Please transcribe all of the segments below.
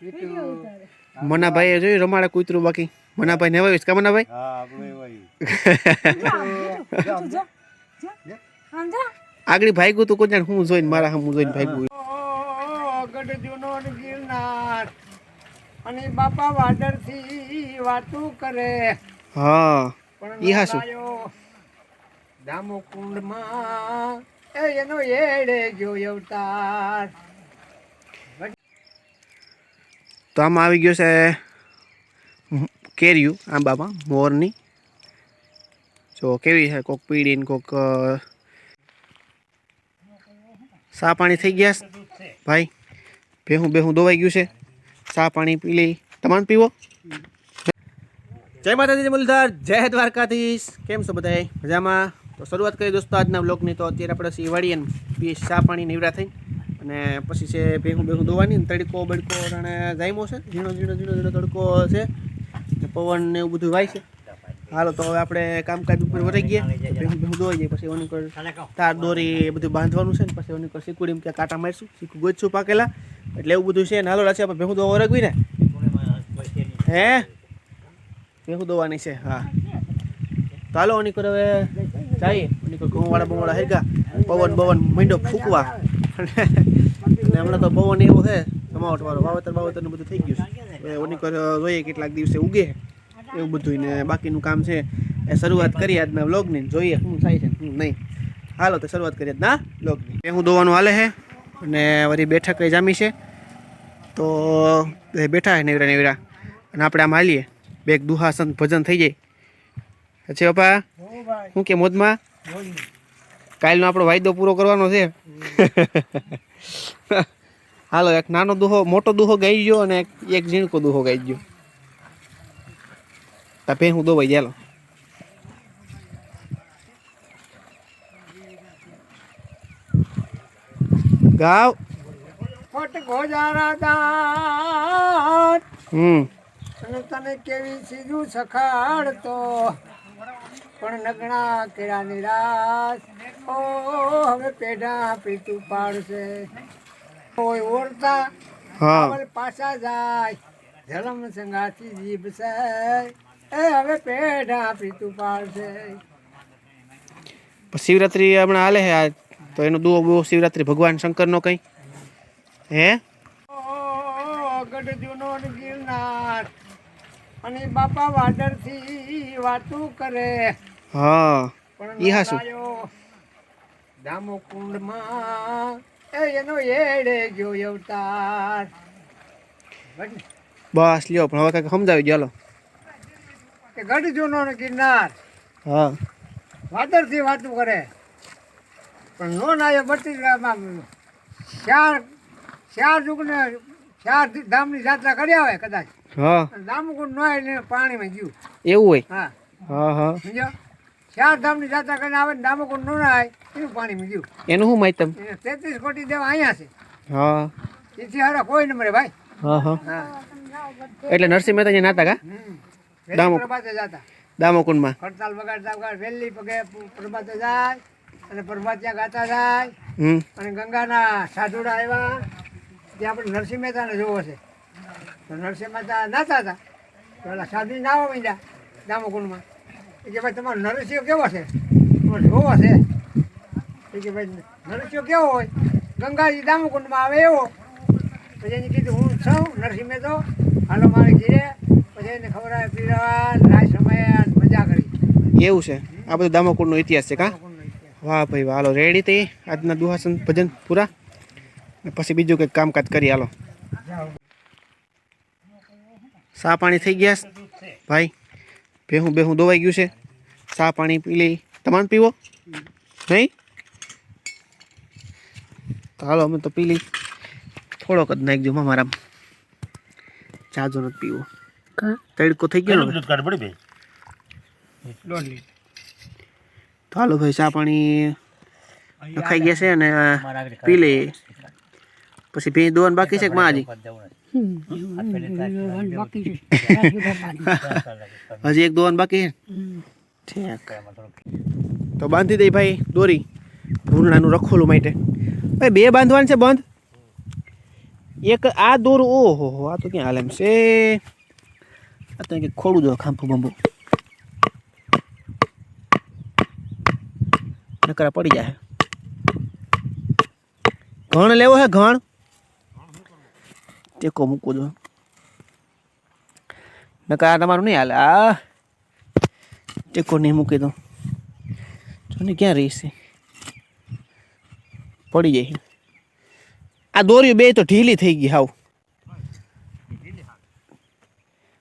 મનાભાઈ જોયું રમાડે કૂતરું બાકી મનાભાઈ ને વાવીશ કા મનાભાઈ આગળ ભાગ્યું તું કોઈ હું જોઈને મારા હું જોઈને ભાગ્યું ગઢજુનો ગિરનાર અને બાપા વાડર થી વાતું કરે હા ઈ હાસુ દામો કુંડ માં એનો એડે જો અવતાર. તો આમાં આવી ગયો છે કેરીયું આંબામાં મોરની જો કેવી છે કોક પીડી ને કોક સા પાણી થઈ ગયા ભાઈ બેહું દોવાઈ ગયું છે સા પાણી પી લઈ તમારે પીવો. જય માતાજી મુલધાર જય દ્વારકાધીશ કેમ છો બધા મજામાં. તો શરૂઆત કરી દોસ્તો આજના બ્લોગની. તો અત્યારે આપણે સિવાડીએ પી સા પાણી નીવડા થઈ અને પછી છે બેહું દોવાની તડકો બડકો અને જામ્યો છે ઝીણો તડકો છે પવન ને એવું બધું વાય છે. હાલો તો હવે આપણે કામકાજ ઉપર વરાઈ ગયા બેહું દોવાઈ જાય પછી ઓની પર તાર દોરી એ બધું બાંધવાનું છે ને પછી ઓની પર શીકુડીમાં ક્યાં કાંટા મારશું શીકું ગોચશું પાકેલા એટલે એવું બધું છે ને. હાલો રાશે આપણે બેહું દોવા વરગવી ને હે બેહું દોવાની છે હા. તો હાલો ઓની પર હવે જઈએ ઓની પર ઘઉંવાળા બવાળા હેગા પવન મીંડો ફૂંકવા અને હમણાં તો પવન એવો છે કમાવટવાળો વાવેતર ને બધું થઈ ગયું છે. ઓની પર જોઈએ કેટલાક દિવસે ઉગે એવું બધું ને બાકીનું કામ છે એ શરૂઆત કરીએ આજના વ્લોગની જોઈએ શું થાય છે શું નહીં. હાલો તો શરૂઆત કરીએ આજના વ્લોગની. બેહું દોવાનું હાલે છે અને વળી બેઠક કઈ જામી છે તો બેઠા છે નેવરા અને આપણે આમ હાલીએ બેગ દુહાસન ભજન થઈ જાય પછી પપ્પા શું કે મોજમાં કાલનો આપણો વાયદો પૂરો કરવાનો છે. હાલો એક નાનો દુહો મોટો દુહો ગાઈ ગયો અને એક ઝીણકો દુહો ગાઈ ગયો તાપે હું દોવાઈ ચાલો ગાવ ફટ ગોજારા દાંત અને તને કેવી સીધું સખાડતો પણ નગણા કેળા નિરાશ ઓ હવે પેઢા પીતું પાડશે કોઈ ઓરતા પાછા જાય જલમ સંગાતી જીભ છે એ હવે પેઢા પીતું પાડશે. શિવરાત્રી હમણાં હાલે છે આ તો એનો દુઓ બહુ શિવરાત્રી ભગવાન શંકરનો કઈ હે ગઢજુનો ગિરનાર અને બાપા વાડર થી વાતું કરે હા ઈ હાસુ દામો કુંડ માં એનો એડે જો અવતાર. બસ લ્યો પણ હવે કઈક સમજાવી ચાલો કે ગઢજુનો ગિરનાર હા વાદર થી વાતું કરે પણ નો નાયો 32 ચાર જુગને ચાર ધામની યાત્રા કર્યા હોય કદાચ હા દામકુંડ નો એટલે પાણીમાં ગયું એવું હોય હા હા સમજો ચાર ધામની યાત્રા કરીને આવે દામકુંડ નો નાય એનું પાણીમાં ગયું એનું શું માહિતમ 33 કોટી દેવા અહીંયા છે હા એથી હારા કોઈ ન મળે ભાઈ હા એટલે નરસિંહ મહેતા નાતા કા પ્રભાતે જતા દામોકુંડમાં ખડતાલ વગાડતા વહેલી પગે પ્રભાતે જાય અને પ્રભાત ત્યાં ગાતા જાય અને ગંગાના સાધુડા આવ્યા ત્યાં આપણે નરસિંહ મહેતાને જોવો છે તો નરસિંહ મહેતા નાતા હતા તો પેલા સાધુ નાવા માંડ્યા દામોકુંડમાં એ કે ભાઈ તમારો નરસિંહ કેવો છે તમારે જોવો છે એ કે ભાઈ નરસિંહ કેવો હોય ગંગાજી દામોકુંડમાં આવે એવો પછી એને કીધું હું છું નરસિંહ મહેતો હાલો મારે ઘીરે પછી એને ખવડાવે પીવડાવવા રાય સમયે મજા કરી એવું છે આ બધું દામોકુંડનો ઇતિહાસ છે કા વાહ ભાઈ વાહ. હાલો રેડી થઈ આજના દુહાસન ભજન પૂરા પછી બીજું કંઈક કામકાજ કરી હાલો. સા પાણી થઈ ગયા ભાઈ બેહું દોવાઈ ગયું છે સા પાણી પી લઈ તમારે પીવો નહીં તો હાલો અમે તો પી લઈ થોડોક જ નાખજો મારા જાજો નથી પીવો તડકો થઈ ગયો ને તો હાલો ભાઈ ચા પાણી નખાઈ ગયા છે અને પી લઈએ પછી ભેં દોવાનું બાકી છે કે માં હજી એક દોવાનું બાકી છે તો બાંધી દઈ ભાઈ દોરી ભૂરણાનું રખોલું માટે ભાઈ બે બાંધવાનું છે બંધ એક આ દોરું ઓહો હો, આ તો ક્યાં હાલે એમ છે. આ તો કંઈક ખોડું દો ખાંભું બંબુ નકરા પડી જાય. ઘણ લેવો હે ઘણ ટેકો મૂકવો દો નકરા તમારું નહીં હાલે. આ ટેકો નહીં મૂકી દો જો ને ક્યાં રહીશ પડી જાય. આ દોરી બે તો ઢીલી થઈ ગઈ હાવ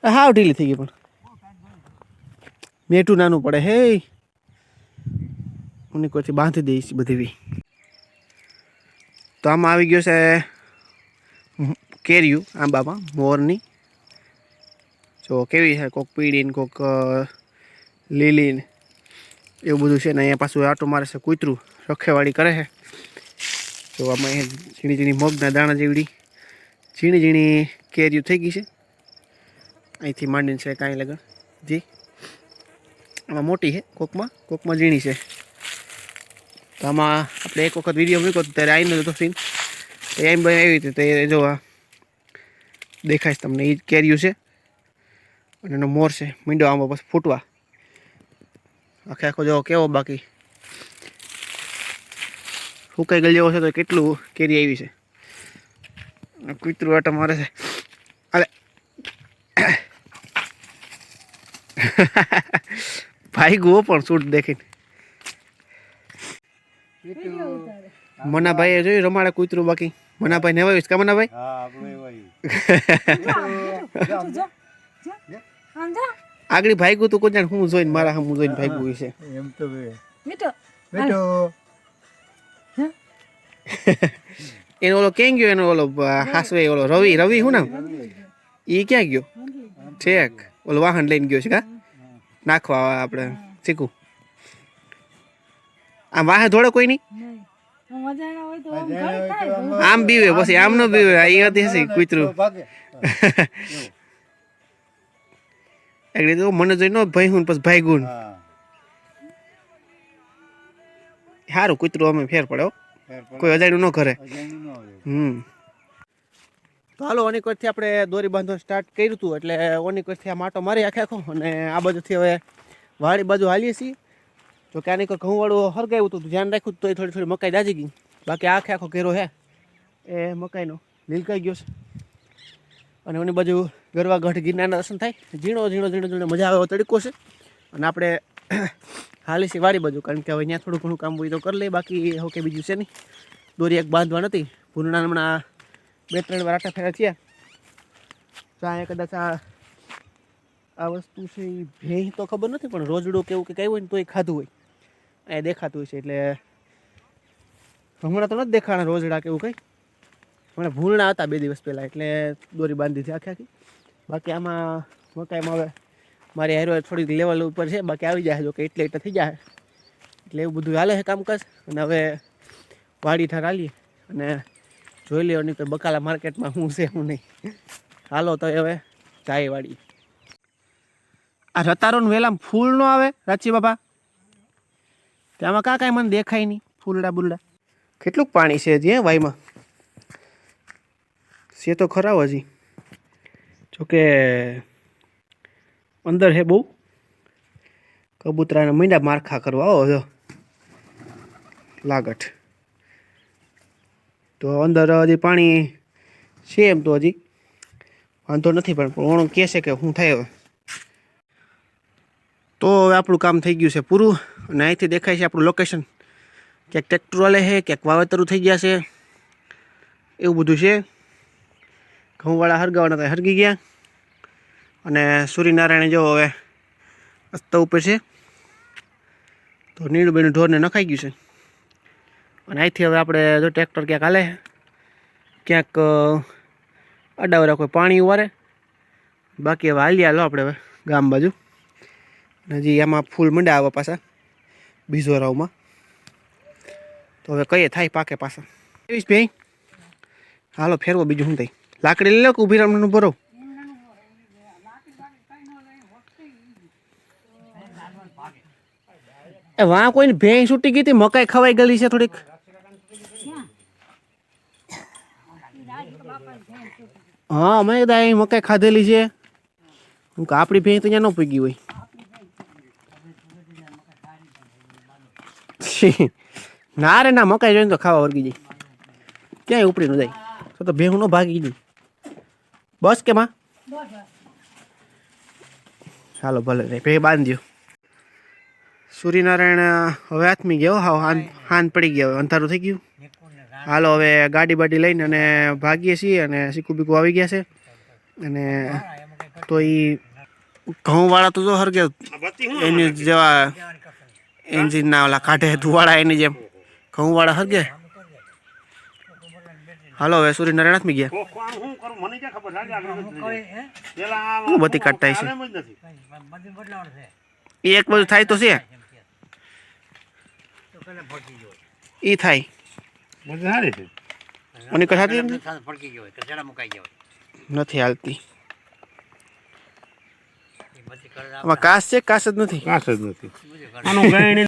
હાવ ઢીલી થઈ ગઈ. પણ મેઠું નાનું પડે હે હું કોઈથી બાંધી દઈશ બધી. તો આમાં આવી ગયો છે કેરીયું આંબામાં મોરની. જો કેવી છે કોક પીળી ને કોક લીલી ને એવું બધું છે ને. અહીંયા પાછું આટો મારે છે કૂતરું રખેવાળી કરે છે. તો આમાં ઝીણી ઝીણી મગના દાણા જેવડી ઝીણી ઝીણી કેરીયું થઈ ગઈ છે. અહીંથી માંડીને છે કાંઈ લગન જી આમાં મોટી છે કોકમાં ઝીણી છે. તો આમાં આપણે એક વખત વિડીયો મૂક્યો ત્યારે આવીને તો સીન એ એમ ભાઈ આવી હતી. તો એ જો દેખાઈશ તમને એ જ કેરીયું છે અને એનો મોર છે મીંડો આંબો બસ ફૂટવા આખે આખો જો કેવો બાકી સુકાઈ ગયેલ જેવો છે. તો કેટલું કેરી આવી છે. કૂતરું આટા મારે છે. અરે ભાઈ ગો પણ સૂટ દેખીને મનાભાઈ જોયું રમાડે કૂતરું. બાકી મનાભાઈ ને વાવીશ કા મનાભાઈ આગળ ભાગ્યું તું કોઈ હું જોઈને મારા હું જોઈને ભાગ્યું છે એમ તો એનો ઓલો ક્યાં ગયો એનો ઓલો હાસવે ઓલો રવિ હું નામ એ ક્યાં ગયો છેક ઓલો વાહન લઈને ગયો છે કા નાખવા આપણે શીખું. આમ વાહે દોડે કોઈ નહીં આમ બીવે પછી આમ ન બીવે. એ હતી હશે કૂતરું એટલે તો મને જોઈ નો ભાઈ હું પછી ભાઈ ગુણ સારું કૂતરું અમે ફેર પડે કોઈ અજાણ્યું ન કરે. તો હાલો ઓનીકોટથી આપણે દોરી બાંધવાનું સ્ટાર્ટ કર્યું હતું. એટલે ઓનીકોટથી આ માટો મારી આખે આખો અને આ બાજુથી હવે વાડી બાજુ હાલીએ છીએ. જો કે આની કોઈ ઘઉંવાળું હરગાવ્યું હતું ધ્યાન રાખ્યું તો થોડી થોડી મકાઈ દાજી ગઈ. બાકી આખે આખો ઘેરો હે એ મકાઈનો લીલકાઈ ગયો છે. અને ઓની બાજુ ગરવા ગઢ ગિરનારના દર્શન થાય. ઝીણો મજા આવે એવો તડકો છે. અને આપણે હાલી છે વાડી બાજુ કારણ કે હવે અહીંયા થોડું ઘણું કામ હોય તો કરી લઈએ. બાકી હવે કે બીજું છે નહીં. દોરી એક બાંધવા નથી. ભૂંડણા હમણાં 2-3 વાર આટા ફેરા થયા. તો અહીંયા કદાચ આ વસ્તુ છે એ ભેં તો ખબર નથી પણ રોજડું કેવું કે કંઈ હોય ને તો એ ખાધું હોય અહીંયા દેખાતું હોય છે. એટલે હમણાં તો નથી દેખાણા રોજડા કેવું કંઈ. હમણાં ભૂલણા હતા 2 દિવસ પહેલાં એટલે દોરી બાંધી હતી આખી. બાકી આમાં મકાઈમાં હવે મારી હેરો થોડીક લેવલ ઉપર છે. બાકી આવી જાય જો કે એટલે થઈ જાય. એટલે એવું બધું હાલે છે કામકાજ. અને હવે વાડી ઠાર હાલીએ અને જોઈ લ્યો નહીં કોઈ બકાલા માર્કેટમાં શું છે શું નહીં. હાલો તો હવે જાય વાડી. આ રતારોનું વેલામ ફૂલ નો આવે રાચી બાપા તેમાં કાંઈ મને દેખાય નહીં ફૂલડા બુલડા. કેટલુંક પાણી છે હજી વાયમાં છે તો ખરાબ હજી. જોકે અંદર હે બહુ કબૂતરાને મીંડા મારખા કરવા આવો જો લાગટ. તો અંદર હજી પાણી છે એમ તો હજી વાંધો નથી પણ ઓણું કહે છે કે શું થાય હવે. તો હવે આપણું કામ થઈ ગયું છે પૂરું. અને અહીંથી દેખાય છે આપણું લોકેશન. ક્યાંક ટ્રેક્ટર વાલે છે ક્યાંક વાવેતરું થઈ ગયા છે એવું બધું છે. ઘઉંવાળા હરગાવાના તો હરગી ગયા. અને સૂર્યનારાયણ જો હવે અસ્ત ઉપર છે તો નીણું બીણું ઢોરને નખાઈ ગયું છે. અને અહીંથી હવે આપણે જો ટ્રેક્ટર ક્યાંક હાલે ક્યાંક અડાવરા કોઈ પાણી ઉવારે. બાકી હવે હાલી હાલો આપણે હવે ગામ બાજુ. હજી આમાં ફૂલ મંડ્યા આવે પાછા બીજોરાવમાં. તો હવે કઈએ થાય પાકે પાછા એવી ભાઈ. હાલો ફેરવો બીજું શું થાય. લાકડી લઈ લો કે ઊભી રામનું ભરો. એ વાં કોઈને ભેંસ છૂટી ગઈ હતી મકાઈ ખવાઈ ગયેલી છે થોડીક. હા મેં કીધું અહીં મકાઈ ખાધેલી છે હું કે આપણી ભેં તો અહીંયા ન પૂગી હોય ના રે ના મકાઈ જોઈને તો ખાવા વર્ગી જાય ક્યાંય ઉપડી ન જાય તો ભેહું ન ભાગી જાય બસ કે માં ચાલો ભલે રે ભે બાંધ્યો સૂર્યનારાયણ હવે હાથમી ગયો હાવ હાન પડી ગયા હવે અંધારું થઈ ગયું હાલો હવે ગાડી બાડી લઈને અને ભાગીએ છીએ અને શીખું બીકું આવી ગયા છે અને તો એ ઘઉંવાળા તો જો હરગે એની જેવા એન્જિનના ઓલા કાઢે ધુવાળા એની જેમ ઘઉંવાળા હરગે હાલો હવે સૂર્યનારાયણ હાથમી ગયા હું બધી કાઢતા છે એ એક બાજુ થાય તો છે એ થાય અને કશાથી નથી હાલતી આમાં કાસ છે કાસ જ નથી આનું